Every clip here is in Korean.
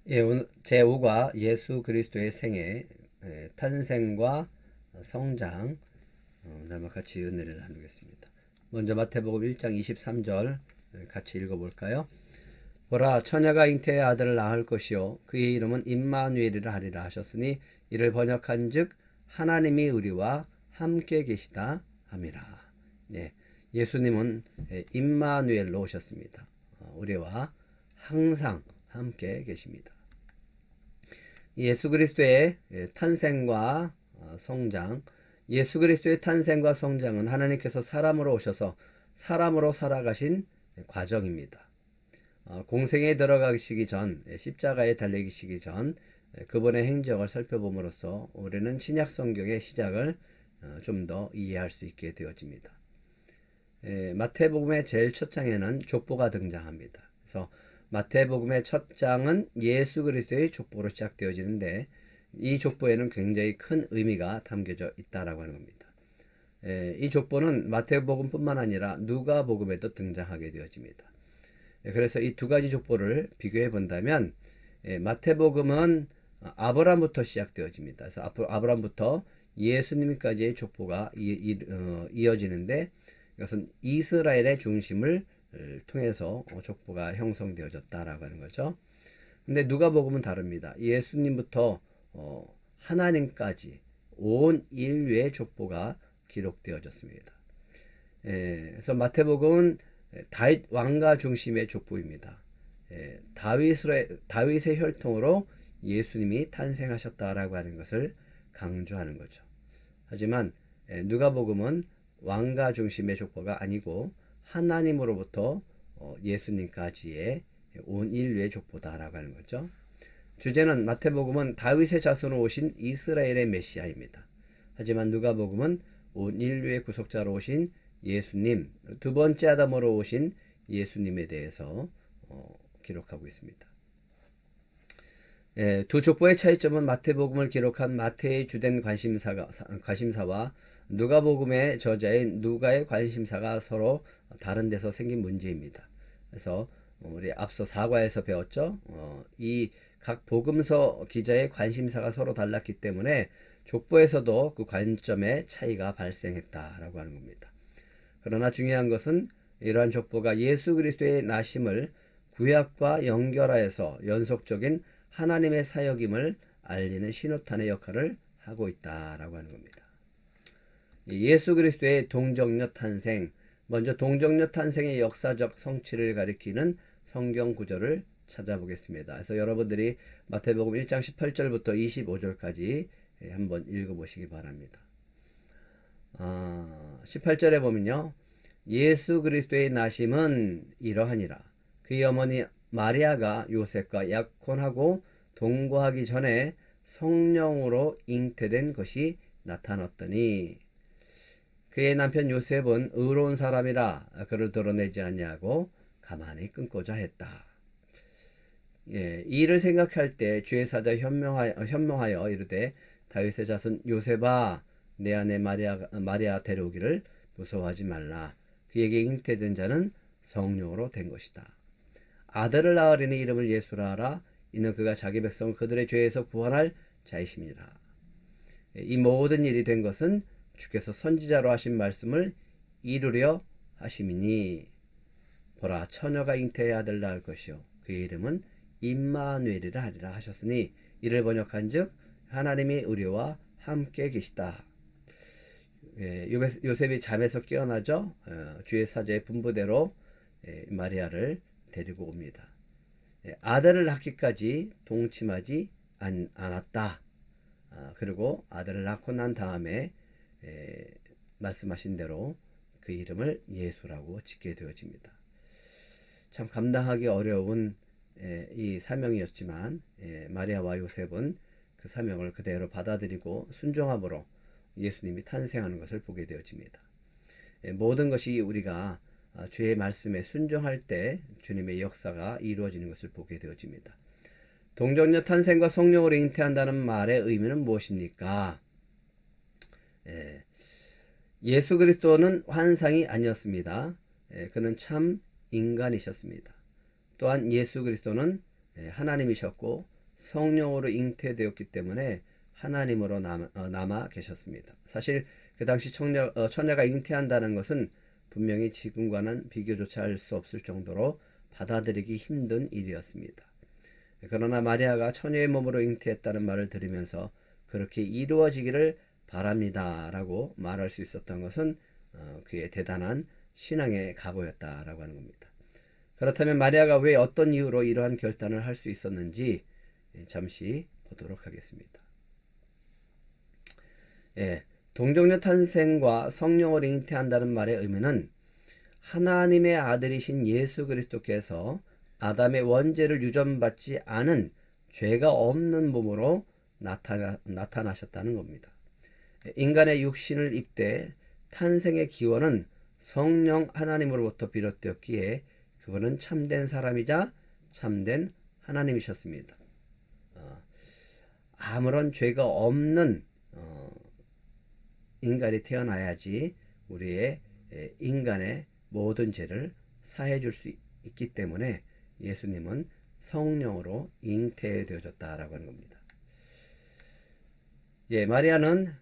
예, 오늘 제5과 예수 그리스도의 생애, 탄생과 성장, 오늘 같이 은혜를 나누겠습니다. 먼저 마태복음 1장 23절 같이 읽어볼까요? 보라, 처녀가 잉태의 아들을 낳을 것이요 그의 이름은 임마누엘이라 하리라 하셨으니 이를 번역한즉 하나님이 우리와 함께 계시다 함이라. 예, 예수님은 임마누엘로 오셨습니다. 우리와 항상 함께 계십니다. 예수 그리스도의 탄생과 성장, 예수 그리스도의 탄생과 성장은 하나님께서 사람으로 오셔서 사람으로 살아가신 과정입니다. 공생에 들어가시기 전, 십자가에 달리시기 전 그분의 행적을 살펴봄으로써 우리는 신약 성경의 시작을 좀 더 이해할 수 있게 되어집니다. 마태복음의 제일 첫 장에는 족보가 등장합니다. 그래서 마태복음의 첫 장은 예수 그리스도의 족보로 시작되어지는데 이 족보에는 굉장히 큰 의미가 담겨져 있다라고 하는 겁니다. 이 족보는 마태복음뿐만 아니라 누가복음에도 등장하게 되어집니다. 그래서 이 두 가지 족보를 비교해 본다면 마태복음은 아브라함부터 시작되어집니다. 그래서 아브라함부터 예수님까지의 족보가 이어지는데 이것은 이스라엘의 중심을 통해서 족보가 형성되어졌다라고 하는 거죠. 근데 누가복음은 다릅니다. 예수님부터 하나님까지 온 인류의 족보가 기록되어졌습니다. 그래서 마태복음은 다윗 왕가 중심의 족보입니다. 다윗의 혈통으로 예수님이 탄생하셨다라고 하는 것을 강조하는 거죠. 하지만 누가복음은 왕가 중심의 족보가 아니고 하나님으로부터 예수님까지의 온 인류의 족보다라고 하는 거죠. 주제는 마태복음은 다윗의 자손으로 오신 이스라엘의 메시아입니다. 하지만 누가복음은 온 인류의 구속자로 오신 예수님, 두 번째 아담으로 오신 예수님에 대해서 기록하고 있습니다. 두 족보의 차이점은 마태복음을 기록한 마태의 주된 관심사와 누가복음의 저자인 누가의 관심사가 서로 다른 데서 생긴 문제입니다. 그래서 우리 앞서 4과에서 배웠죠. 이 각 복음서 기자의 관심사가 서로 달랐기 때문에 족보에서도 그 관점의 차이가 발생했다라고 하는 겁니다. 그러나 중요한 것은 이러한 족보가 예수 그리스도의 나심을 구약과 연결하여서 연속적인 하나님의 사역임을 알리는 신호탄의 역할을 하고 있다라고 하는 겁니다. 예수 그리스도의 동정녀 탄생, 먼저 동정녀 탄생의 역사적 성취를 가리키는 성경 구절을 찾아보겠습니다. 그래서 여러분들이 마태복음 1장 18절부터 25절까지 한번 읽어보시기 바랍니다. 18절에 보면요. 예수 그리스도의 나심은 이러하니라. 그의 어머니 마리아가 요셉과 약혼하고 동거하기 전에 성령으로 잉태된 것이 나타났더니 그의 남편 요셉은 의로운 사람이라 그를 드러내지 아니하고 가만히 끊고자 했다. 이 일을 생각할 때 주의 사자 현명하여 이르되 다윗의 자손 요셉아 내 아내 마리아 데려오기를 무서워하지 말라. 그에게 잉태된 자는 성령으로 된 것이다. 아들을 낳으리니 이름을 예수라 하라. 이는 그가 자기 백성을 그들의 죄에서 구원할 자이심이라. 이 모든 일이 된 것은 주께서 선지자로 하신 말씀을 이루려 하심이니 보라 처녀가 잉태의 아들 낳을 것이요 그의 이름은 임마누엘이라 하리라 하셨으니 이를 번역한즉 하나님이 우리와 함께 계시다. 요셉이 잠에서 깨어나죠. 주의 사자의 분부대로 마리아를 데리고 옵니다. 아들을 낳기까지 동침하지 않았다. 그리고 아들을 낳고 난 다음에 말씀하신 대로 그 이름을 예수라고 짓게 되어집니다. 참 감당하기 어려운 이 사명이었지만 마리아와 요셉은 그 사명을 그대로 받아들이고 순종함으로 예수님이 탄생하는 것을 보게 되어집니다. 모든 것이 우리가 주의 말씀에 순종할 때 주님의 역사가 이루어지는 것을 보게 되어집니다. 동정녀 탄생과 성령으로 잉태한다는 말의 의미는 무엇입니까? 예수 그리스도는 환상이 아니었습니다. 그는 참 인간이셨습니다. 또한 예수 그리스도는 하나님이셨고 성령으로 잉태되었기 때문에 하나님으로 남아 계셨습니다. 사실 그 당시 처녀가 잉태한다는 것은 분명히 지금과는 비교조차 할 수 없을 정도로 받아들이기 힘든 일이었습니다. 그러나 마리아가 처녀의 몸으로 잉태했다는 말을 들으면서 그렇게 이루어지기를 바랍니다라고 말할 수 있었던 것은 그의 대단한 신앙의 각오였다라고 하는 겁니다. 그렇다면 마리아가 왜 어떤 이유로 이러한 결단을 할 수 있었는지 잠시 보도록 하겠습니다. 예, 동정녀 탄생과 성령을 잉태한다는 말의 의미는 하나님의 아들이신 예수 그리스도께서 아담의 원죄를 유전받지 않은 죄가 없는 몸으로 나타나셨다는 겁니다. 인간의 육신을 입되 탄생의 기원은 성령 하나님으로부터 비롯되었기에 그분은 참된 사람이자 참된 하나님이셨습니다. 아무런 죄가 없는 인간이 태어나야지 우리의 인간의 모든 죄를 사해 줄 수 있기 때문에 예수님은 성령으로 잉태되어졌다라고 하는 겁니다. 예, 마리아는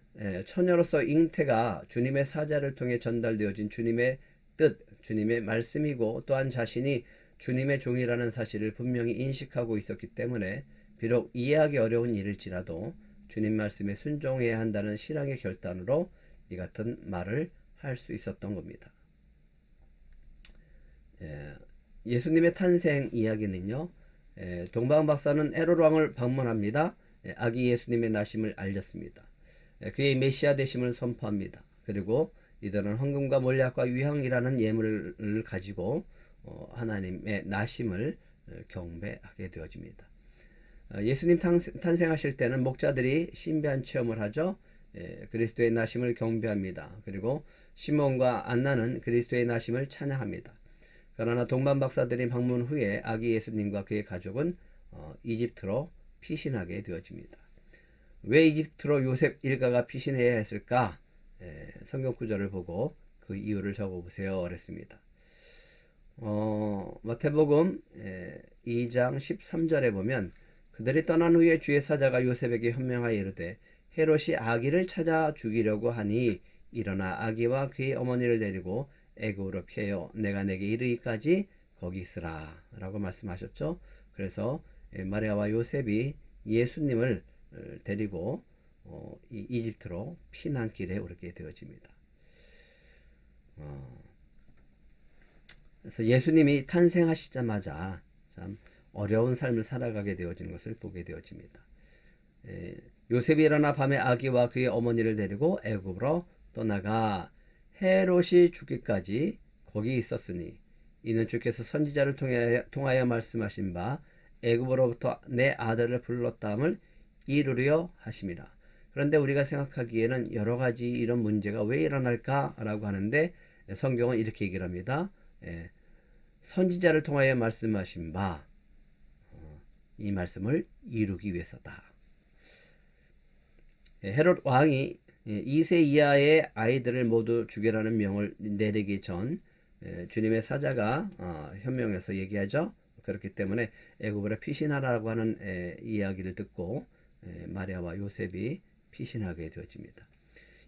처녀로서 잉태가 주님의 사자를 통해 전달되어진 주님의 뜻, 주님의 말씀이고 또한 자신이 주님의 종이라는 사실을 분명히 인식하고 있었기 때문에 비록 이해하기 어려운 일일지라도 주님 말씀에 순종해야 한다는 신앙의 결단으로 이 같은 말을 할 수 있었던 겁니다. 예수님의 탄생 이야기는요, 동방 박사는 헤롯 왕을 방문합니다. 아기 예수님의 나심을 알렸습니다. 그의 메시아 되심을 선포합니다. 그리고 이들은 헌금과 몰약과 위향이라는 예물을 가지고 하나님의 나심을 경배하게 되어집니다. 예수님 탄생하실 때는 목자들이 신비한 체험을 하죠. 그리스도의 나심을 경배합니다. 그리고 시몬과 안나는 그리스도의 나심을 찬양합니다. 그러나 동방 박사들이 방문 후에 아기 예수님과 그의 가족은 이집트로 피신하게 되어집니다. 왜 이집트로 요셉 일가가 피신해야 했을까? 성경 구절을 보고 그 이유를 적어보세요. 그랬습니다. 마태복음 2장 13절에 보면 그들이 떠난 후에 주의 사자가 요셉에게 현명하여 이르되 헤롯이 아기를 찾아 죽이려고 하니 일어나 아기와 그의 어머니를 데리고 애굽으로 피하여 내가 내게 이르기까지 거기 있으라 라고 말씀하셨죠. 그래서 마리아와 요셉이 예수님을 데리고 이집트로 피난길에 오르게 되어집니다. 그래서 예수님이 탄생하시자마자 참 어려운 삶을 살아가게 되어지는 것을 보게 되어집니다. 요셉이 일어나 밤에 아기와 그의 어머니를 데리고 애굽으로 떠나가 헤롯이 죽기까지 거기 있었으니 이는 주께서 선지자를 통하여 말씀하신 바 애굽으로부터 내 아들을 불렀다함을 이루려 하심이라. 그런데 우리가 생각하기에는 여러 가지 이런 문제가 왜 일어날까라고 하는데 성경은 이렇게 얘기를 합니다. 선지자를 통하여 말씀하신 바 이 말씀을 이루기 위해서다. 헤롯 왕이 2세 이하의 아이들을 모두 죽여라는 명을 내리기 전 주님의 사자가 현명해서 얘기하죠. 그렇기 때문에 애굽으로 피신하라고 하는 이야기를 듣고 마리아와 요셉이 피신하게 되어집니다.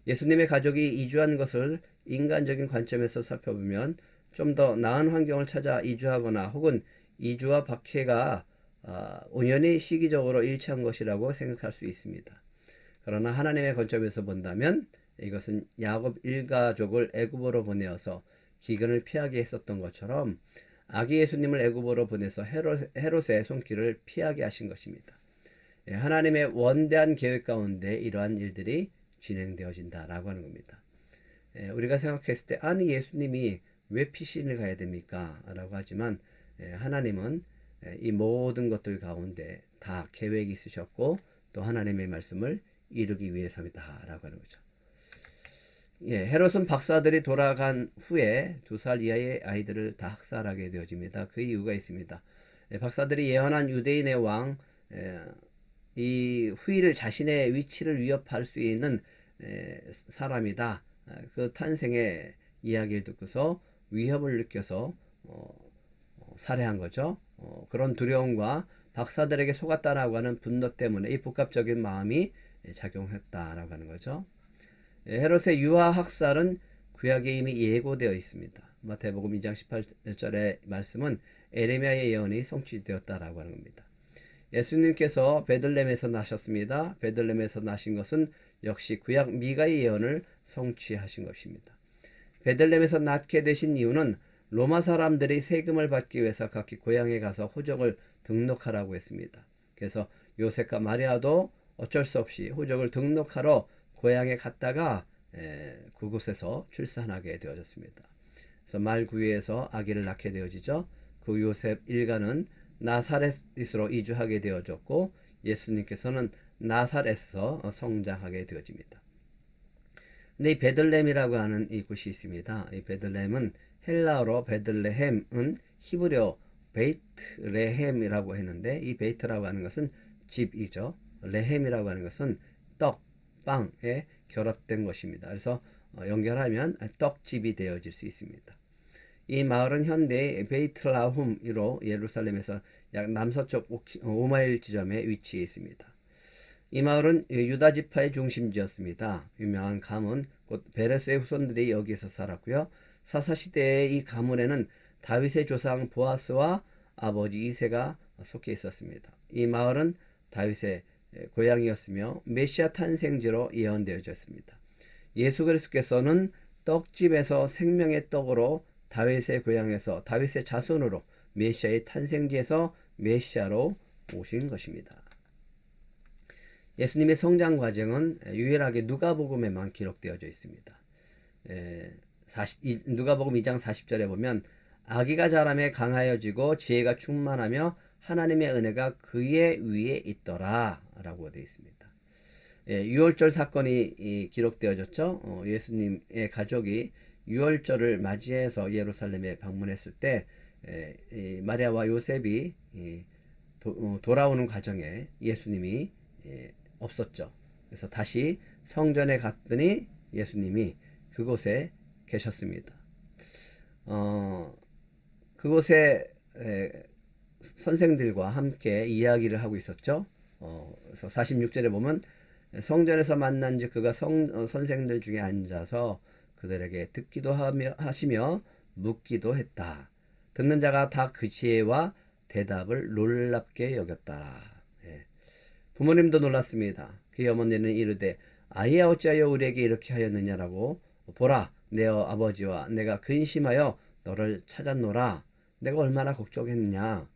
예수님의 가족이 이주한 것을 인간적인 관점에서 살펴보면 좀 더 나은 환경을 찾아 이주하거나 혹은 이주와 박해가 우연히 시기적으로 일치한 것이라고 생각할 수 있습니다. 그러나 하나님의 관점에서 본다면 이것은 야곱 일가족을 애굽으로 보내어서 기근을 피하게 했었던 것처럼 아기 예수님을 애굽으로 보내서 헤롯의 손길을 피하게 하신 것입니다. 하나님의 원대한 계획 가운데 이러한 일들이 진행되어진다라고 하는 겁니다. 우리가 생각했을 때 아니 예수님이 왜 피신을 가야 됩니까? 라고 하지만 하나님은 이 모든 것들 가운데 다 계획이 있으셨고 또 하나님의 말씀을 이루기 위해서입니다 라고 하는 거죠. 헤롯은 박사들이 돌아간 후에 2살 이하의 아이들을 다 학살하게 되어집니다. 그 이유가 있습니다. 박사들이 예언한 유대인의 왕 이 후일을 자신의 위치를 위협할 수 있는 사람이다. 그 탄생의 이야기를 듣고서 위협을 느껴서 살해한 거죠. 그런 두려움과 박사들에게 속았다라고 하는 분노 때문에 이 복합적인 마음이 작용했다라고 하는 거죠. 헤롯의 유아 학살은 구약에 이미 예고되어 있습니다. 마태복음 2장 18절의 말씀은 에레미야의 예언이 성취되었다라고 하는 겁니다. 예수님께서 베들레헴에서 나셨습니다. 베들레헴에서 나신 것은 역시 구약 미가의 예언을 성취하신 것입니다. 베들레헴에서 낳게 되신 이유는 로마 사람들이 세금을 받기 위해서 각기 고향에 가서 호적을 등록하라고 했습니다. 그래서 요셉과 마리아도 어쩔 수 없이 호적을 등록하러 고향에 갔다가 그곳에서 출산하게 되어졌습니다. 그래서 말구유에서 아기를 낳게 되어지죠. 그 요셉 일가는 나사렛으로 이주하게 되어졌고 예수님께서는 나사렛에서 성장하게 되어집니다. 근데 이 베들레헴이라고 하는 이 곳이 있습니다. 이 베들레헴은 헬라어로 베들레헴은 히브리어 베이트레헴이라고 했는데 이 베이트라고 하는 것은 집이죠. 레헴이라고 하는 것은 떡, 빵에 결합된 것입니다. 그래서 연결하면 떡집이 되어질 수 있습니다. 이 마을은 현대 베이틀라훔으로 예루살렘에서 약 남서쪽 5마일 지점에 위치해 있습니다. 이 마을은 유다 지파의 중심지였습니다. 유명한 가문 곧 베레스의 후손들이 여기서 살았고요. 사사시대의 이 가문에는 다윗의 조상 보아스와 아버지 이새가 속해 있었습니다. 이 마을은 다윗의 고향이었으며 메시아 탄생지로 예언되어졌습니다. 예수 그리스도께서는 떡집에서 생명의 떡으로 다윗의 고향에서 다윗의 자손으로 메시아의 탄생지에서 메시아로 오신 것입니다. 예수님의 성장 과정은 유일하게 누가복음에만 기록되어져 있습니다. 누가복음 2장 40절에 보면 아기가 자라매 강하여지고 지혜가 충만하며 하나님의 은혜가 그의 위에 있더라 라고 되어 있습니다. 유월절 사건이 기록되어졌죠. 예수님의 가족이 유월절을 맞이해서 예루살렘에 방문했을 때 마리아와 요셉이 돌아오는 과정에 예수님이 없었죠. 그래서 다시 성전에 갔더니 예수님이 그곳에 계셨습니다. 그곳에 선생들과 함께 이야기를 하고 있었죠. 그래서 46절에 보면 성전에서 만난즉 그가 선생들 중에 앉아서 그들에게 듣기도 하시며 묻기도 했다. 듣는 자가 다 그 지혜와 대답을 놀랍게 여겼다. 부모님도 놀랐습니다. 그의 어머니는 이르되 아이야 어찌하여 우리에게 이렇게 하였느냐라고 보라 내 아버지와 내가 근심하여 너를 찾았노라. 내가 얼마나 걱정했느냐.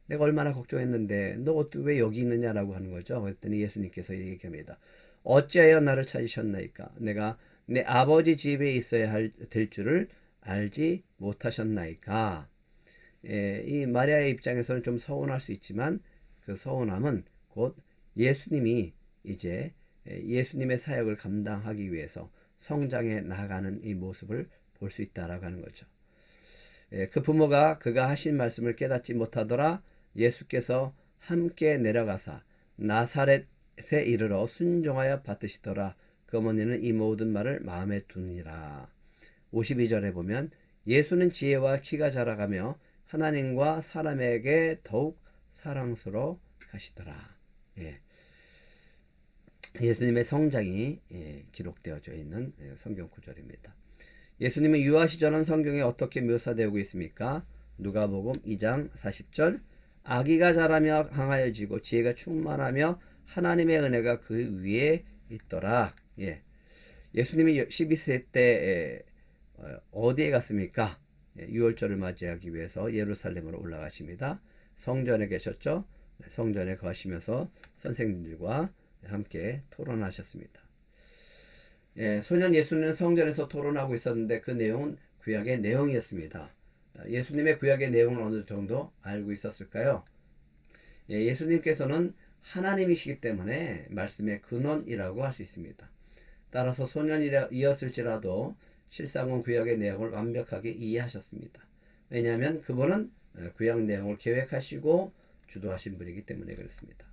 내가 얼마나 걱정했는데 너 왜 여기 있느냐라고 하는 거죠. 그랬더니 예수님께서 얘기합니다. 어찌하여 나를 찾으셨나이까. 내가 내 아버지 집에 있어야 될 줄을 알지 못하셨나이까. 이 마리아의 입장에서는 좀 서운할 수 있지만 그 서운함은 곧 예수님이 이제 예수님의 사역을 감당하기 위해서 성장해 나가는 이 모습을 볼 수 있다라고 하는 거죠. 그 부모가 그가 하신 말씀을 깨닫지 못하더라 예수께서 함께 내려가사 나사렛에 이르러 순종하여 받으시더라. 그 어머니는 이 모든 말을 마음에 두니라. 52절에 보면 예수는 지혜와 키가 자라가며 하나님과 사람에게 더욱 사랑스러워 가시더라. 예수님의 성장이 기록되어져 있는 성경 구절입니다. 예수님의 유아 시절은 성경에 어떻게 묘사되고 있습니까? 누가복음 2장 40절 아기가 자라며 강하여지고 지혜가 충만하며 하나님의 은혜가 그 위에 있더라. 예수님이 12세 때 어디에 갔습니까? 유월절을 맞이하기 위해서 예루살렘으로 올라가십니다. 성전에 계셨죠? 성전에 거하시면서 선생님들과 함께 토론하셨습니다. 소년 예수님은 성전에서 토론하고 있었는데 그 내용은 구약의 내용이었습니다. 예수님의 구약의 내용을 어느 정도 알고 있었을까요? 예수님께서는 하나님이시기 때문에 말씀의 근원이라고 할 수 있습니다. 따라서 소년이었을지라도 실상은 구약의 내용을 완벽하게 이해하셨습니다. 왜냐하면 그분은 구약 내용을 계획하시고 주도하신 분이기 때문에 그렇습니다.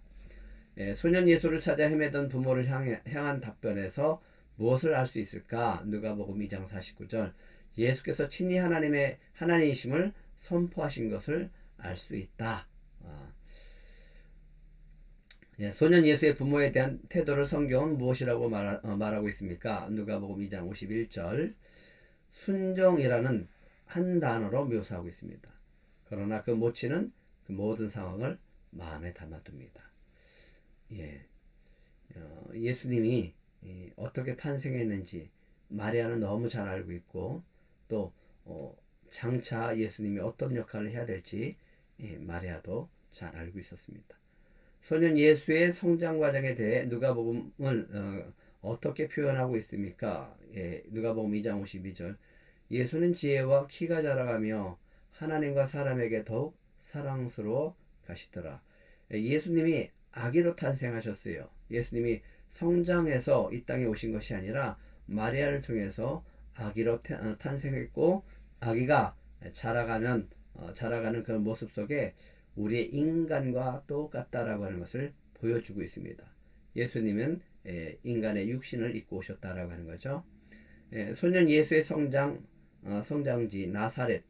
소년 예수를 찾아 헤매던 부모를 향한 답변에서 무엇을 알 수 있을까? 누가복음 2장 49절 예수께서 친히 하나님이심을 선포하신 것을 알 수 있다. 예, 소년 예수의 부모에 대한 태도를 성경은 무엇이라고 말하고 있습니까? 누가복음 2장 51절. 순종이라는 한 단어로 묘사하고 있습니다. 그러나 그 모치는 그 모든 상황을 마음에 담아둡니다. 예, 예수님이 어떻게 탄생했는지 마리아는 너무 잘 알고 있고 또 장차 예수님이 어떤 역할을 해야 될지 마리아도 잘 알고 있었습니다. 소년 예수의 성장 과정에 대해 누가복음을 어떻게 표현하고 있습니까? 예, 누가복음 2장 52절. 예수는 지혜와 키가 자라가며 하나님과 사람에게 더욱 사랑스러워 가시더라. 예, 예수님이 아기로 탄생하셨어요. 예수님이 성장해서 이 땅에 오신 것이 아니라 마리아를 통해서 아기로 탄생했고 아기가 자라가는 그런 모습 속에 우리의 인간과 똑같다라고 하는 것을 보여주고 있습니다. 예수님은 인간의 육신을 입고 오셨다라고 하는 거죠. 소년 예수의 성장지 나사렛.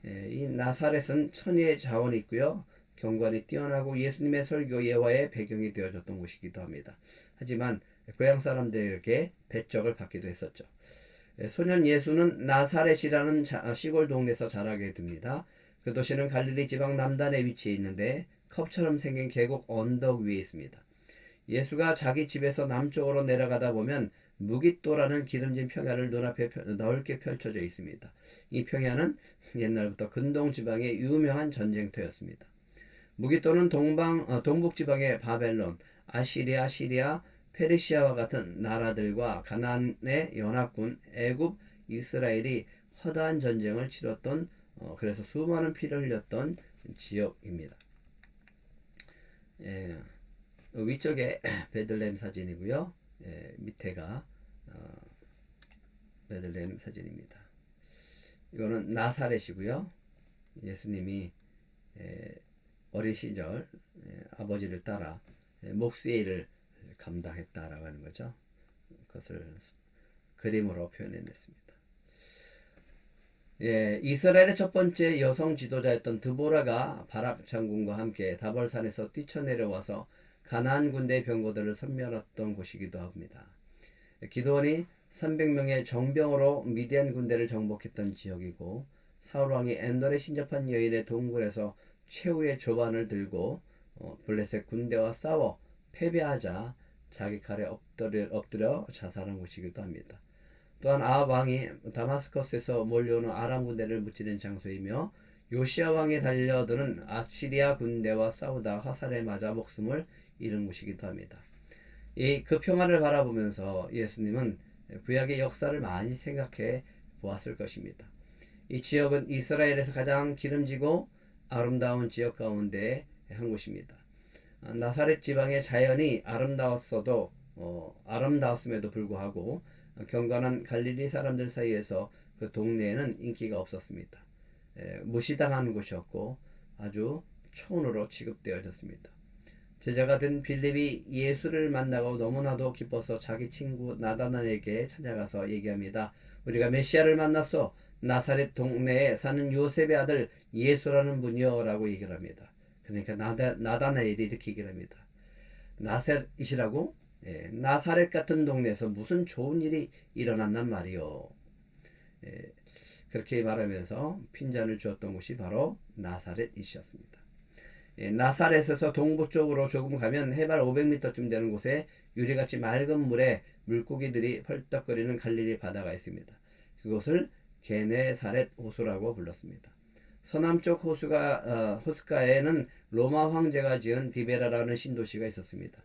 이 나사렛은 천혜의 자원이 있고요. 경관이 뛰어나고 예수님의 설교 예화의 배경이 되어줬던 곳이기도 합니다. 하지만 고향 사람들에게 배적을 받기도 했었죠. 소년 예수는 나사렛이라는 시골 동네에서 자라게 됩니다. 그 도시는 갈릴리 지방 남단에 위치해 있는데 컵처럼 생긴 계곡 언덕 위에 있습니다. 예수가 자기 집에서 남쪽으로 내려가다 보면 무깃도라는 기름진 평야를 눈앞에 넓게 펼쳐져 있습니다. 이 평야는 옛날부터 근동 지방의 유명한 전쟁터였습니다. 무깃도는 동북 지방의 바벨론, 아시리아, 시리아, 페르시아와 같은 나라들과 가나안의 연합군, 애굽, 이스라엘이 허다한 전쟁을 치렀던 그래서 수많은 피를 흘렸던 지역입니다. 예, 위쪽에 베들레헴 사진이고요. 밑에가 베들레헴 사진입니다. 이거는 나사렛이고요. 예수님이 어린 시절 아버지를 따라 목수의 일을 감당했다라고 하는 거죠. 그것을 그림으로 표현해냈습니다. 이스라엘의 첫 번째 여성 지도자였던 드보라가 바락 장군과 함께 다벌산에서 뛰쳐내려와서 가나안 군대의 병거들을 섬멸했던 곳이기도 합니다. 기드온이 300명의 정병으로 미디안 군대를 정복했던 지역이고 사울 왕이 엔돌에 신접한 여인의 동굴에서 최후의 조반을 들고 블레셋 군대와 싸워 패배하자 자기 칼에 엎드려 자살한 곳이기도 합니다. 또한 아합 왕이 다마스커스에서 몰려오는 아람 군대를 무찌른 장소이며 요시야 왕이 달려드는 아시리아 군대와 싸우다 화살에 맞아 목숨을 잃은 곳이기도 합니다. 그 평화를 바라보면서 예수님은 구약의 역사를 많이 생각해 보았을 것입니다. 이 지역은 이스라엘에서 가장 기름지고 아름다운 지역 가운데 한 곳입니다. 나사렛 지방의 자연이 아름다웠음에도 불구하고 경건한 갈릴리 사람들 사이에서 그 동네에는 인기가 없었습니다. 무시당하는 곳이었고 아주 촌으로 취급되어졌습니다. 제자가 된 빌립이 예수를 만나고 너무나도 기뻐서 자기 친구 나다나엘에게 찾아가서 얘기합니다. 우리가 메시아를 만났어. 나사렛 동네에 사는 요셉의 아들 예수라는 분이요 라고 얘기를 합니다. 그러니까 나다나엘이 이렇게 얘기를 합니다. 나사렛이라고? 나사렛 같은 동네에서 무슨 좋은 일이 일어났단 말이요. 그렇게 말하면서 핀잔을 주었던 곳이 바로 나사렛이었습니다. 나사렛에서 동부 쪽으로 조금 가면 해발 500m쯤 되는 곳에 유리같이 맑은 물에 물고기들이 펄떡거리는 갈릴리 바다가 있습니다. 그곳을 게네사렛 호수라고 불렀습니다. 서남쪽 호숫가에는 로마 황제가 지은 디베라라는 신도시가 있었습니다.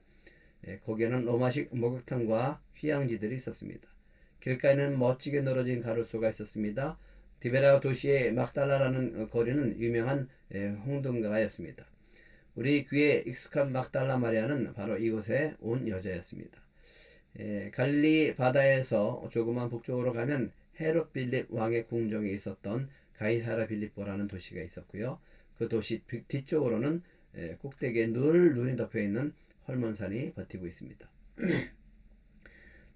거기에는 로마식 목욕탕과 휴양지들이 있었습니다. 길가에는 멋지게 늘어진 가로수가 있었습니다. 디베라 도시의 막달라라는 거리는 유명한 홍등가였습니다. 우리 귀에 익숙한 막달라 마리아는 바로 이곳에 온 여자였습니다. 갈릴리 바다에서 조그만 북쪽으로 가면 헤롯 빌립 왕의 궁정에 있었던 가이사라 빌립보라는 도시가 있었고요. 그 도시 뒤쪽으로는 꼭대기에 늘 눈이 덮여있는 헐몬산이 버티고 있습니다.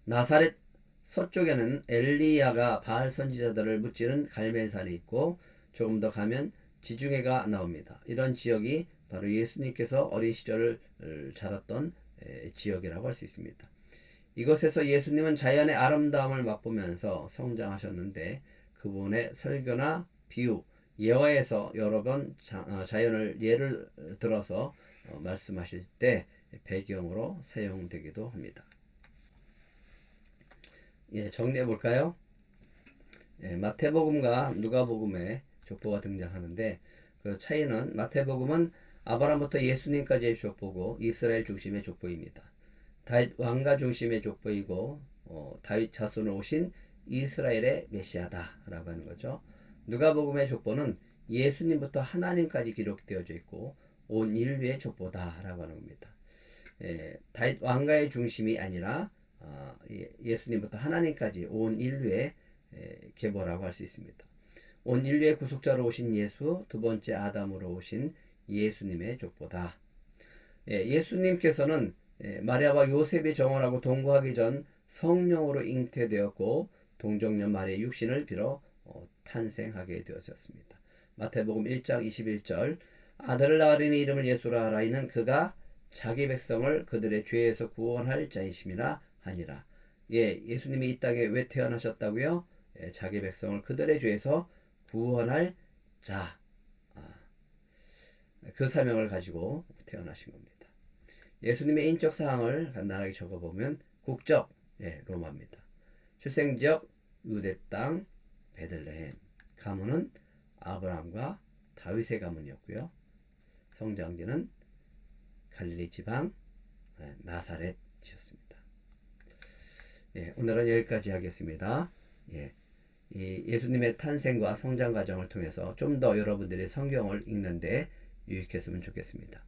나사렛 서쪽에는 엘리야가 바알 선지자들을 무찌른 갈멜산이 있고 조금 더 가면 지중해가 나옵니다. 이런 지역이 바로 예수님께서 어린 시절을 자랐던 지역이라고 할 수 있습니다. 이곳에서 예수님은 자연의 아름다움을 맛보면서 성장하셨는데 그분의 설교나 비유, 예화에서 여러 번 자연을 예를 들어서 말씀하실 때 배경으로 사용되기도 합니다. 예, 정리해 볼까요? 예, 마태복음과 누가복음에 족보가 등장하는데 그 차이는 마태복음은 아브라함부터 예수님까지의 족보고 이스라엘 중심의 족보입니다. 다윗 왕가 중심의 족보이고 다윗 자손으로 오신 이스라엘의 메시아다라고 하는 거죠. 누가복음의 족보는 예수님부터 하나님까지 기록되어져 있고 온 인류의 족보다라고 하는 겁니다. 다윗 왕가의 중심이 아니라 예수님부터 하나님까지 온 인류의 계보라고 할 수 있습니다. 온 인류의 구속자로 오신 예수, 두 번째 아담으로 오신 예수님의 족보다. 예수님께서는 마리아와 요셉이 정혼하고 동거하기 전 성령으로 잉태되었고 동정녀 마리아의 육신을 빌어 탄생하게 되었습니다. 마태복음 1장 21절 아들을 낳으리니 이름을 예수라 하라. 이는 그가 자기 백성을 그들의 죄에서 구원할 자이심이라 하니라. 예수님이 이 땅에 왜 태어나셨다고요? 자기 백성을 그들의 죄에서 구원할 자, 그 사명을 가지고 태어나신 겁니다. 예수님의 인적 사항을 간단하게 적어보면 국적, 로마입니다. 출생지역 유대 땅 베들레헴, 가문은 아브라함과 다윗의 가문이었고요. 성장지는 갈릴리 지방 나사렛이었습니다. 오늘은 여기까지 하겠습니다. 이 예수님의 탄생과 성장 과정을 통해서 좀 더 여러분들이 성경을 읽는데 유익했으면 좋겠습니다.